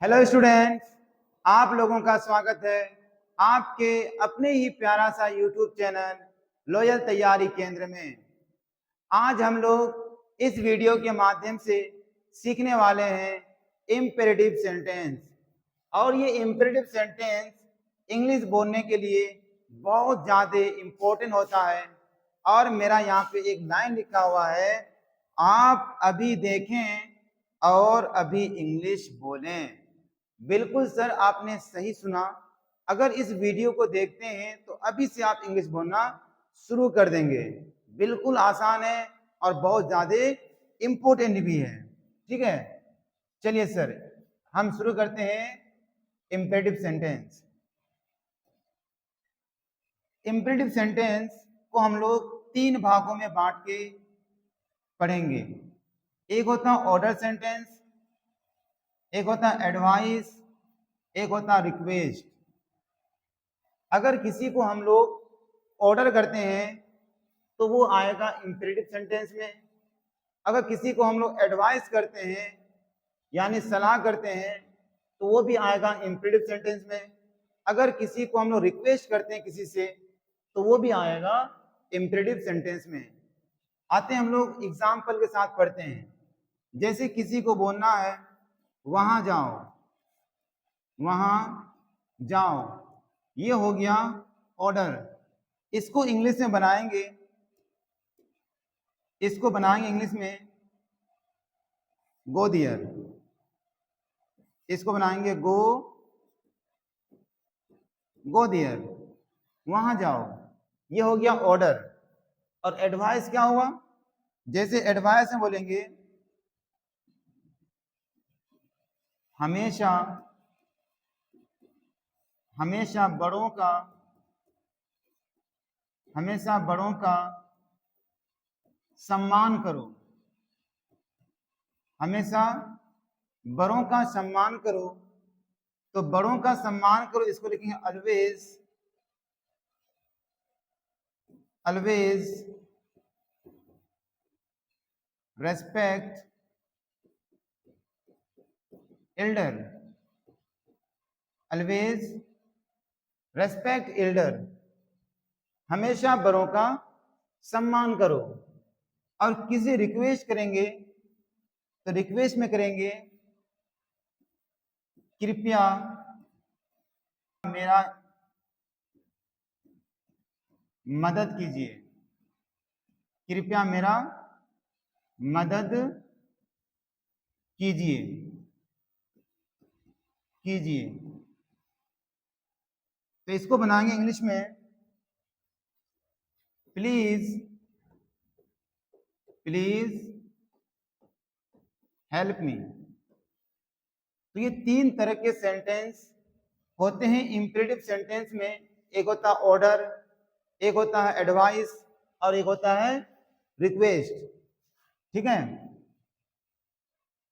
Hello students, आप लोगों का स्वागत है आपके अपने ही प्यारा सा यूट्यूब चैनल लॉयल तैयारी केंद्र में। आज हम लोग इस वीडियो के माध्यम से सीखने वाले हैं इम्पेरेटिव सेंटेंस। और ये इम्पेरेटिव सेंटेंस इंग्लिश बोलने के लिए बहुत ज़्यादा इम्पोर्टेंट होता है। और मेरा यहाँ पे एक लाइन लिखा हुआ है, आप अभी देखें और अभी इंग्लिश बोलें। बिल्कुल सर, आपने सही सुना। अगर इस वीडियो को देखते हैं तो अभी से आप इंग्लिश बोलना शुरू कर देंगे। बिल्कुल आसान है और बहुत ज्यादा इम्पोर्टेंट भी है। ठीक है, चलिए सर हम शुरू करते हैं इम्पेरेटिव सेंटेंस। इम्पेरेटिव सेंटेंस को हम लोग 3 भागों में बांट के पढ़ेंगे। एक होता है ऑर्डर सेंटेंस, एक होता है एडवाइस, एक होता है रिक्वेस्ट। अगर किसी को हम लोग ऑर्डर करते हैं तो वो आएगा इम्पेरेटिव सेंटेंस में। अगर किसी को हम लोग एडवाइस करते हैं यानी सलाह करते हैं तो वो भी आएगा इम्पेरेटिव सेंटेंस में। अगर किसी को हम लोग रिक्वेस्ट करते हैं किसी से तो वो भी आएगा इम्पेरेटिव सेंटेंस में। आते हैं हम लोग एग्जाम्पल के साथ पढ़ते हैं। जैसे किसी को बोलना है वहां जाओ, वहां जाओ, ये हो गया ऑर्डर। इसको इंग्लिश में बनाएंगे, इसको बनाएंगे इंग्लिश में गो देयर। इसको बनाएंगे गो देयर, वहां जाओ, ये हो गया ऑर्डर। और एडवाइस क्या हुआ? जैसे एडवाइस में बोलेंगे हमेशा हमेशा बड़ों का सम्मान करो, हमेशा बड़ों का सम्मान करो। तो बड़ों का सम्मान करो इसको लिखेंगे always respect Elder, always respect Elder, हमेशा बड़ों का सम्मान करो। और किसी रिक्वेस्ट करेंगे तो रिक्वेस्ट में करेंगे कृपया मेरा मदद कीजिए, कृपया मेरा मदद कीजिए कीजिए। तो इसको बनाएंगे इंग्लिश में प्लीज हेल्प मी। तो ये 3 तरह के सेंटेंस होते हैं इम्पेरेटिव सेंटेंस में। एक होता है ऑर्डर, एक होता है एडवाइस और एक होता है रिक्वेस्ट। ठीक है,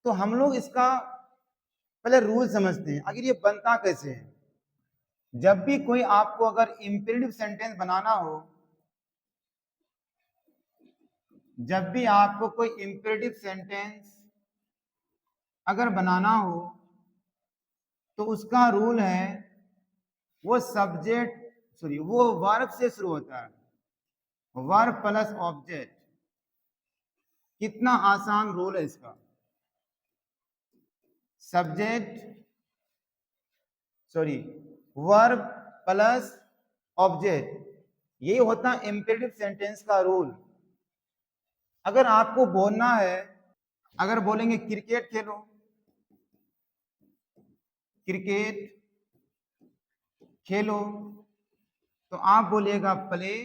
तो हम लोग इसका पहले रूल समझते हैं, आखिर ये बनता कैसे है। जब भी कोई आपको अगर इम्पेरेटिव सेंटेंस बनाना हो, जब भी आपको कोई इम्पेरेटिव सेंटेंस अगर बनाना हो तो उसका रूल है वो वर्ब से शुरू होता है, वर्ब प्लस ऑब्जेक्ट। कितना आसान रूल है इसका। वर्ब प्लस ऑब्जेक्ट, ये होता है इम्पेरेटिव सेंटेंस का रूल। अगर आपको बोलना है, अगर बोलेंगे क्रिकेट खेलो, क्रिकेट खेलो, तो आप बोलिएगा प्ले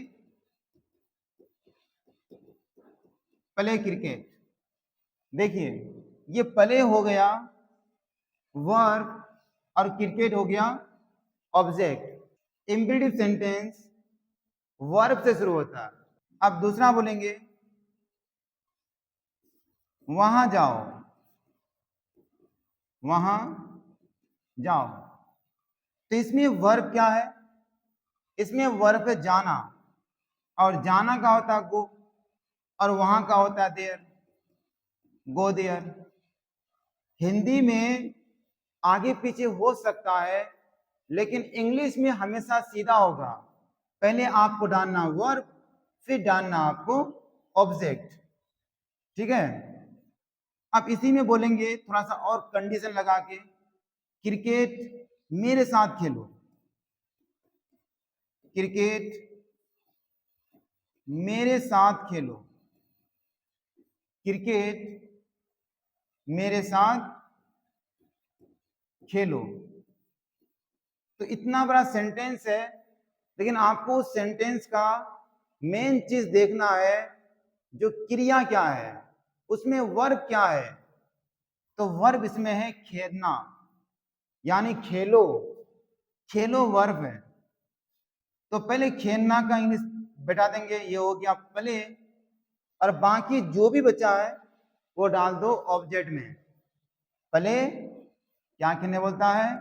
क्रिकेट। देखिए ये प्ले हो गया वर्ब और क्रिकेट हो गया ऑब्जेक्ट। इम्पेरेटिव सेंटेंस वर्ब से शुरू होता है। अब दूसरा बोलेंगे वहां जाओ, वहां जाओ, तो इसमें वर्ब क्या है? इसमें वर्ब है जाना, और जाना का होता है गो, और वहां का होता है देयर, गो देयर। हिंदी में आगे पीछे हो सकता है, लेकिन इंग्लिश में हमेशा सीधा होगा। पहले आपको डालना वर्ब, फिर डालना आपको ऑब्जेक्ट। ठीक है, अब इसी में बोलेंगे थोड़ा सा और कंडीशन लगा के, क्रिकेट मेरे साथ खेलो, क्रिकेट मेरे साथ खेलो, क्रिकेट मेरे साथ खेलो। तो इतना बड़ा सेंटेंस है, लेकिन आपको उस सेंटेंस का मेन चीज देखना है, जो क्रिया क्या है, उसमें वर्ब क्या है। तो वर्ब इसमें है खेलना, यानी खेलो, खेलो वर्ब है। तो पहले खेलना का इंग्लिश बैठा देंगे, ये हो गया प्ले, और बाकी जो भी बचा है वो डाल दो ऑब्जेक्ट में। प्ले क्या खेलने बोलता है,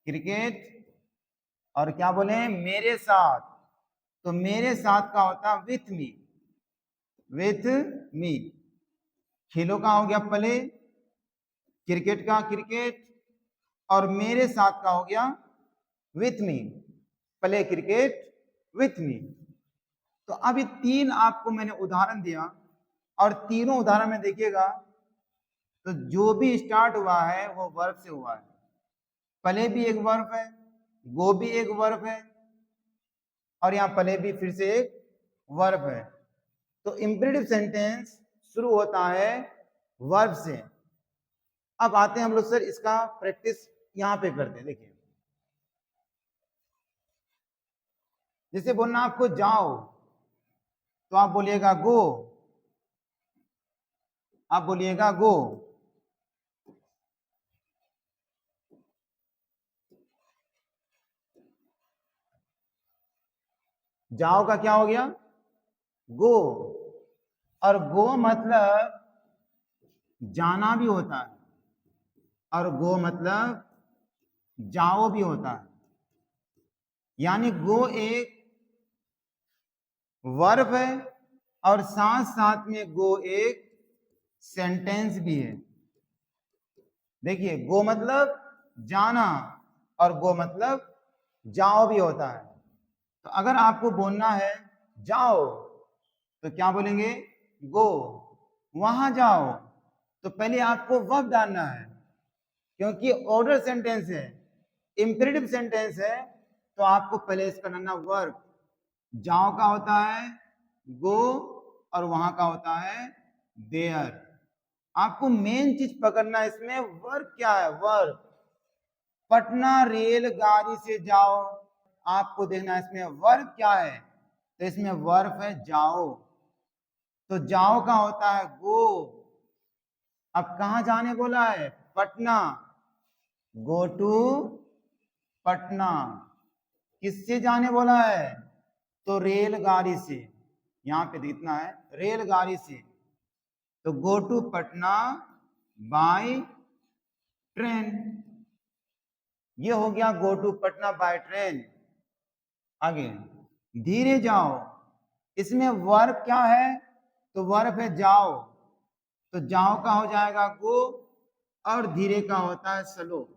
क्रिकेट, और क्या बोले मेरे साथ, तो मेरे साथ का होता विथ मी, विथ मी। खेलो का हो गया प्ले, क्रिकेट का क्रिकेट, और मेरे साथ का हो गया with me, play cricket with me. तो अभी तीन आपको मैंने उदाहरण दिया, और तीनों उदाहरण में देखिएगा तो जो भी स्टार्ट हुआ है वो वर्ब से हुआ है। प्ले भी एक वर्ब है, गो भी एक वर्ब है, और यहाँ प्ले भी फिर से एक वर्ब है। तो इंपेरेटिव सेंटेंस शुरू होता है वर्ब से। अब आते हैं हम लोग, सर इसका प्रैक्टिस यहां पे करते हैं। देखिए, जैसे बोलना आपको जाओ, तो आप बोलिएगा गो, आप बोलिएगा गो। जाओ का क्या हो गया, गो, और गो मतलब जाना भी होता है, और गो मतलब जाओ भी होता है। यानी गो एक वर्ब है, और साथ साथ में गो एक सेंटेंस भी है। देखिए, गो मतलब जाना, और गो मतलब जाओ भी होता है। तो अगर आपको बोलना है जाओ, तो क्या बोलेंगे, गो। वहां जाओ, तो पहले आपको वर्ब डालना है, क्योंकि ऑर्डर सेंटेंस है, इंपेरेटिव सेंटेंस है, तो आपको पहले इसका डालना वर्ब। जाओ का होता है गो, और वहां का होता है देयर। आपको मेन चीज पकड़ना है इसमें, वर्ब क्या है, वर्ब। पटना रेलगाड़ी से जाओ, आपको देखना है इसमें वर्ब क्या है, तो इसमें वर्ब है जाओ। तो जाओ का होता है गो। अब कहां जाने बोला है, पटना, गो टू पटना। किससे जाने बोला है, तो रेलगाड़ी से, यहां पे देखना है रेलगाड़ी से। तो go to Patna by train, ये हो गया go to Patna by train. आगे, धीरे जाओ, इसमें वर्ब क्या है, तो वर्ब है जाओ, तो जाओ का हो जाएगा गो, और धीरे का होता है स्लो,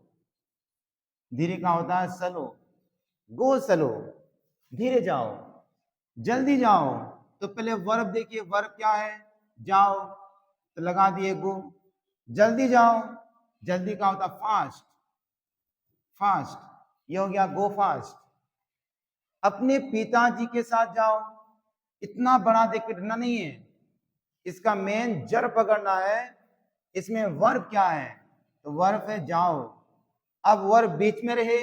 धीरे का होता है स्लो, गो स्लो, धीरे जाओ। जल्दी जाओ, तो पहले वर्ब देखिए, वर्ब क्या है, जाओ, तो लगा दिए गो। जल्दी जाओ, जल्दी का होता फास्ट, फास्ट, ये हो गया गो फास्ट। अपने पिताजी के साथ जाओ, इतना बड़ा देख के डरना नहीं है, इसका मेन जड़ पकड़ना है। इसमें वर्ब क्या है, तो वर्ब है जाओ। अब वर्ब बीच में रहे,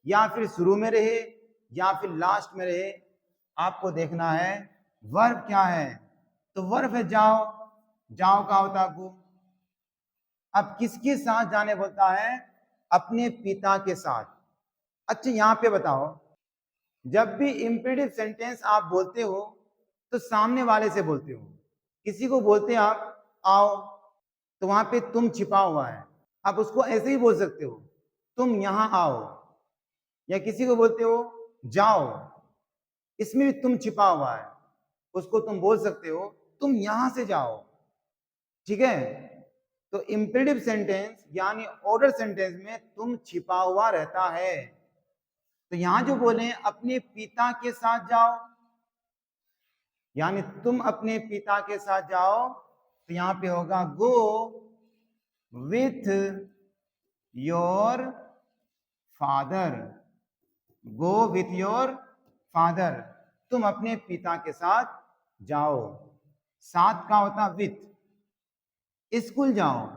या फिर शुरू में रहे, या फिर लास्ट में रहे, आपको देखना है वर्ब क्या है। तो वर्ब है जाओ, जाओ का होता गो। अब किसके साथ जाने बोलता है, अपने पिता के साथ। अच्छा, यहां पे बताओ, जब भी इंपेरेटिव सेंटेंस आप बोलते हो तो सामने वाले से बोलते हो। किसी को बोलते हैं आप आओ, तो वहां पे तुम छिपा हुआ है, आप उसको ऐसे ही बोल सकते हो, तुम यहां आओ। या किसी को बोलते हो जाओ, इसमें भी तुम छिपा हुआ है, उसको तुम बोल सकते हो तुम यहां से जाओ। ठीक है, तो इंपेरेटिव सेंटेंस यानी ऑर्डर सेंटेंस में तुम छिपा हुआ रहता है। तो यहां जो बोले अपने पिता के साथ जाओ, यानी तुम अपने पिता के साथ जाओ, तो यहां पे होगा go with your father. Go with your father, तुम अपने पिता के साथ जाओ। साथ का होता विथ। स्कूल जाओ,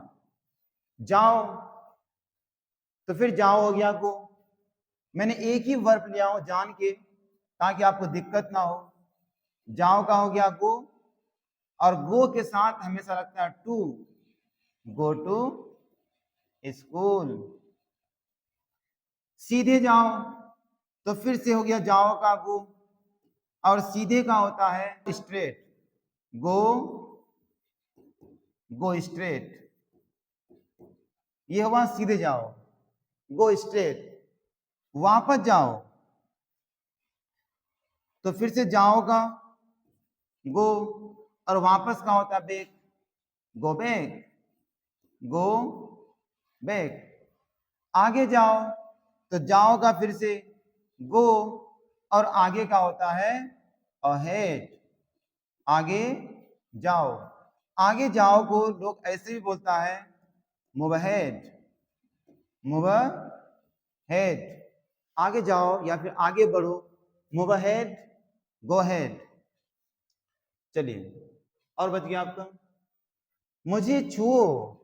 जाओ, तो फिर जाओ हो गया गो। मैंने एक ही वर्ब लिया हो जान के, ताकि आपको दिक्कत ना हो। जाओ का हो गया गो, और गो के साथ हमेशा लगता है टू, गो टू स्कूल। सीधे जाओ, तो फिर से हो गया जाओ का गो, और सीधे का होता है स्ट्रेट, गो, गो स्ट्रेट। ये हुआ सीधे जाओ, गो स्ट्रेट। वापस जाओ, तो फिर से जाओ का गो, और वापस का होता है back, go back, go back. आगे जाओ, तो जाओ का फिर से गो, और आगे का होता है अहेड, आगे जाओ। आगे जाओ को लोग ऐसे भी बोलता है मूव अहेड, मूव अहेड। आगे जाओ या फिर आगे बढ़ो, मूव अहेड, गो अहेड। चलिए, और बच गया आपका मुझे छुओ।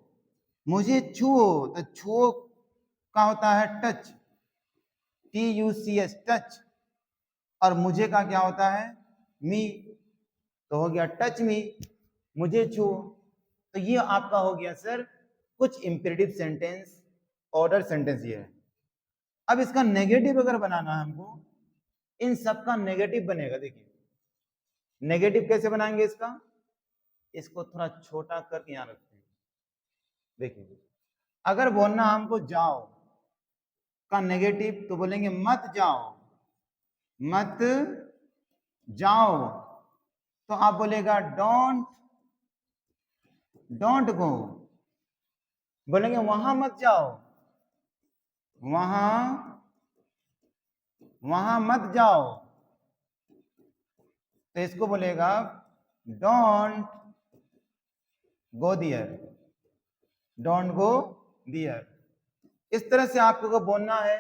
मुझे छुओ, तो छुओ का होता है टच, TUCH, टच। और मुझे का क्या होता है मी, तो हो गया टच मी, मुझे छुओ। तो ये आपका हो गया सर कुछ इंपेरेटिव सेंटेंस, ऑर्डर सेंटेंस ये है। अब इसका नेगेटिव अगर बनाना है हमको, इन सब का नेगेटिव बनेगा। देखिए नेगेटिव कैसे बनाएंगे इसका, इसको थोड़ा छोटा करके यहां रखते हैं। देखिए अगर बोलना हमको जाओ का नेगेटिव, तो बोलेंगे मत जाओ, मत जाओ। तो आप बोलेगा डोंट, डोंट गो। बोलेंगे वहां मत जाओ, वहां, वहां मत जाओ। तो इसको बोलेगा don't go their, don't go दियर। इस तरह से आपको बोलना है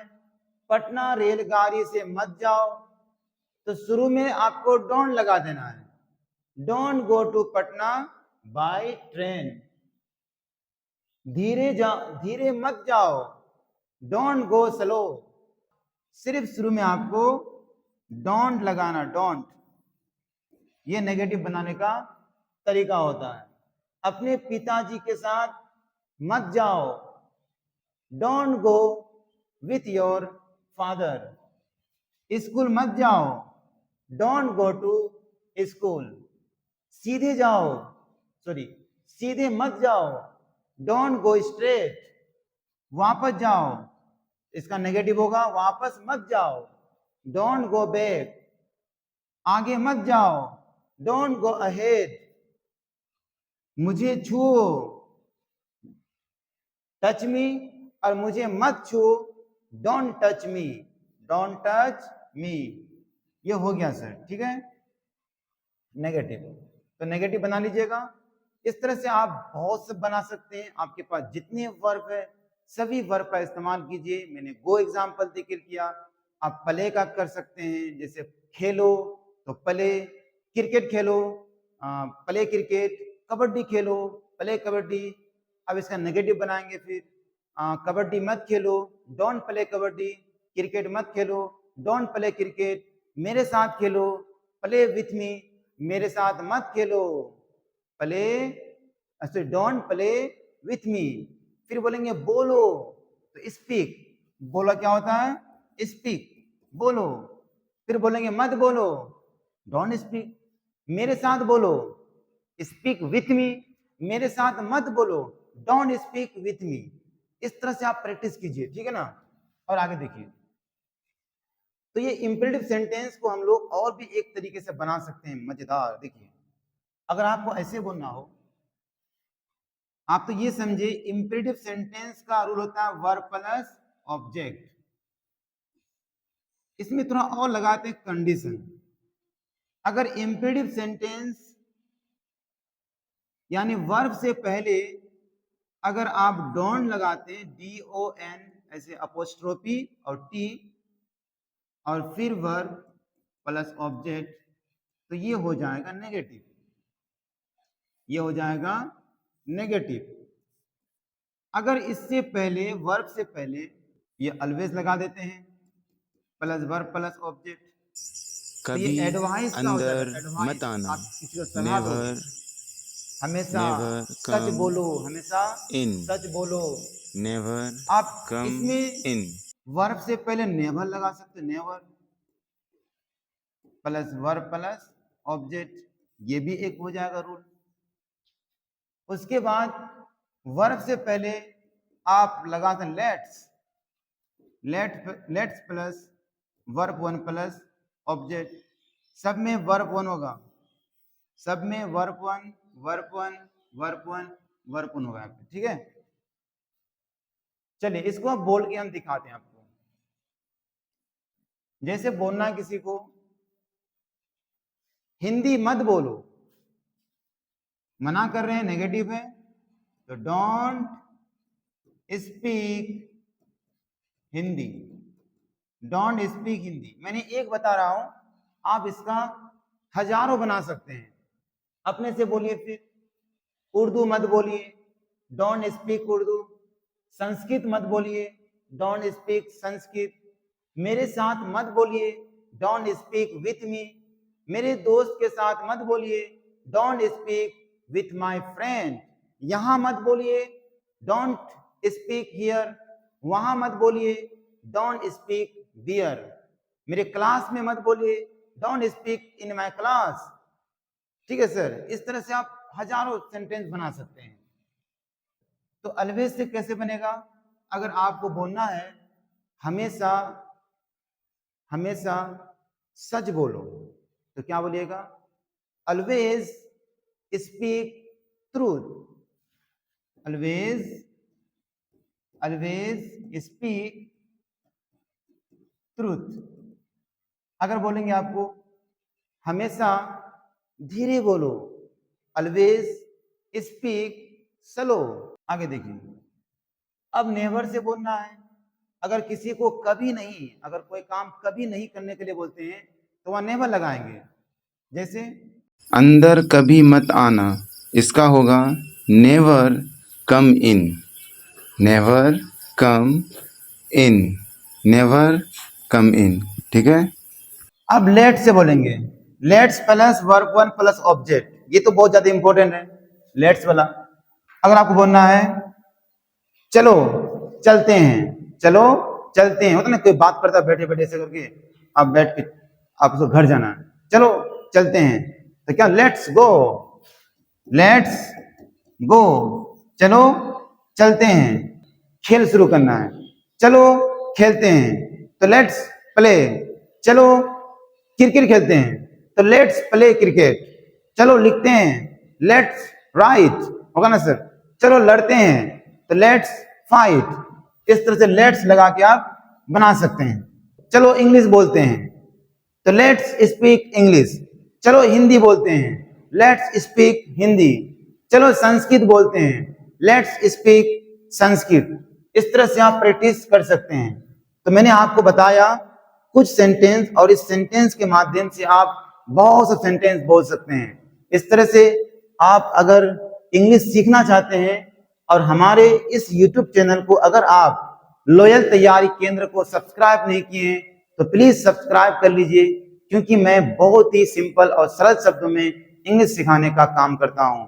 पटना रेलगाड़ी से मत जाओ, तो शुरू में आपको डोंट लगा देना है, don't go to Patna by train. धीरे जाओ, धीरे मत जाओ, डोंट गो स्लो। सिर्फ शुरू में आपको डोंट लगाना, डोंट। ये नेगेटिव बनाने का तरीका होता है। अपने पिताजी के साथ मत जाओ, don't go with your father. School मत जाओ, डोंट गो टू स्कूल। सीधे जाओ, सॉरी सीधे मत जाओ, डोंट गो स्ट्रेट। वापस जाओ, इसका नेगेटिव होगा वापस मत जाओ, डोंट गो बैक। आगे मत जाओ, डोंट गो अहेड। मुझे छुओ, टच मी, और मुझे मत छुओ, don't touch me, don't touch me. ये हो गया सर, ठीक है नेगेटिव। तो नेगेटिव बना लीजिएगा। इस तरह से आप बहुत से बना सकते हैं। आपके पास जितने वर्ब है सभी वर्ब का इस्तेमाल कीजिए। मैंने वो एग्जाम्पल जिक्र किया। आप प्ले का कर सकते हैं, जैसे खेलो तो प्ले, क्रिकेट खेलो प्ले क्रिकेट, कबड्डी खेलो प्ले कबड्डी। अब इसका नेगेटिव बनाएंगे फिर कबड्डी मत खेलो, डोंट प्ले कबड्डी। क्रिकेट मत खेलो, डोंट प्ले क्रिकेट। मेरे साथ खेलो, प्ले विथ मी, मेरे साथ मत खेलो, प्ले, अच्छा डोंट प्ले विथ मी। फिर बोलेंगे बोलो, तो स्पीक, बोलो क्या होता है स्पीक, बोलो। फिर बोलेंगे मत बोलो, डोंट स्पीक। मेरे साथ बोलो, स्पीक विथ मी, मेरे साथ मत बोलो, डोंट स्पीक विथ मी। इस तरह से आप प्रैक्टिस कीजिए, ठीक है ना। और आगे देखिए, तो ये इंपेरेटिव सेंटेंस को हम लोग और भी एक तरीके से बना सकते हैं, मजेदार। देखिए अगर आपको ऐसे बोलना हो, आप तो ये समझे इंपेरेटिव सेंटेंस का रूल होता है वर्ब प्लस ऑब्जेक्ट। इसमें थोड़ा और लगाते हैं कंडीशन। अगर इंपेरेटिव सेंटेंस यानी वर्ब से पहले अगर आप डोंट लगाते हैं DON ऐसे अपोस्ट्रोफी और T और फिर वर्ब प्लस ऑब्जेक्ट तो ये हो जाएगा नेगेटिव, ये हो जाएगा नेगेटिव। अगर इससे पहले वर्ब से पहले ये ऑलवेज लगा देते हैं प्लस वर्ब प्लस ऑब्जेक्ट तो ये कभी एडवाइस का होता है। अंदर एडवाइस मत आना, आप किसी को सलाह दो, नेवर हमेशा नेवर सच कम बोलो, हमेशा इन, सच बोलो। नेवर आप कम इसमें इन, वर्ब से पहले नेवर लगा सकते, never plus verb plus object, ये भी एक हो जाएगा रूल। उसके बाद वर्ब से पहले आप लगाते हैं let's, let's plus verb one plus object, सब में वर्ब वन होगा, सब में verb one verb one verb one verb one होगा, ठीक है। चलिए इसको अब बोल के हम दिखाते हैं आपको। जैसे बोलना है किसी को हिंदी मत बोलो, मना कर रहे हैं, नेगेटिव है, तो don't speak Hindi, don't speak Hindi. मैंने एक बता रहा हूं, आप इसका हजारों बना सकते हैं। अपने से बोलिए फिर, उर्दू मत बोलिए, डोंट स्पीक उर्दू। संस्कृत मत बोलिए, डोंट स्पीक संस्कृत। मेरे साथ मत बोलिए, डोंट स्पीक विथ मी। मेरे दोस्त के साथ मत बोलिए, don't speak with my friend. यहां मत बोलिए, डोंट स्पीक हियर। वहां मत बोलिए, डोंट स्पीक देयर। मेरे क्लास में मत बोलिए, don't speak in my class. ठीक है सर, इस तरह से आप हजारों सेंटेंस बना सकते हैं। तो ऑलवेज से कैसे बनेगा? अगर आपको बोलना है हमेशा हमेशा सच बोलो, तो क्या बोलिएगा? Always speak truth, always speak truth. अगर बोलेंगे आपको हमेशा धीरे बोलो, ऑलवेज स्पीक स्लो। आगे देखिए, अब नेवर से बोलना है। अगर किसी को कभी नहीं, अगर कोई काम कभी नहीं करने के लिए बोलते हैं तो वहां नेवर लगाएंगे। जैसे अंदर कभी मत आना, इसका होगा नेवर कम इन, नेवर कम इन, नेवर कम इन। ठीक है। अब लेट से बोलेंगे, let's plus verb one plus object. ये तो बहुत ज्यादा इंपॉर्टेंट है लेट्स वाला। अगर आपको बोलना है चलो चलते हैं, चलो चलते हैं, होता ना कोई बात करता बैठे बैठे ऐसे करके, आप बैठ के आप उसको घर जाना है, चलो चलते हैं, तो क्या लेट्स गो, लेट्स गो, चलो चलते हैं। खेल शुरू करना है, चलो खेलते हैं, तो लेट्स प्ले। चलो क्रिकेट खेलते हैं, तो लेट्स प्ले क्रिकेट। चलो लिखते हैं, लेट्स राइट, होगा ना सर। चलो लड़ते हैं, तो लेट्स फाइट। इस तरह से लेट्स लगा के आप बना सकते हैं। चलो इंग्लिश बोलते हैं, तो लेट्स स्पीक इंग्लिश। चलो हिंदी बोलते हैं, लेट्स स्पीक हिंदी। चलो संस्कृत बोलते हैं, लेट्स स्पीक संस्कृत। इस तरह से आप प्रैक्टिस कर सकते हैं। तो मैंने आपको बताया कुछ सेंटेंस, और इस सेंटेंस के माध्यम से आप बहुत से सेंटेंस बोल सकते हैं। इस तरह से आप अगर इंग्लिश सीखना चाहते हैं और हमारे इस YouTube चैनल को अगर आप लॉयल तैयारी केंद्र को सब्सक्राइब नहीं किए हैं तो प्लीज सब्सक्राइब कर लीजिए, क्योंकि मैं बहुत ही सिंपल और सरल शब्दों में इंग्लिश सिखाने का काम करता हूं।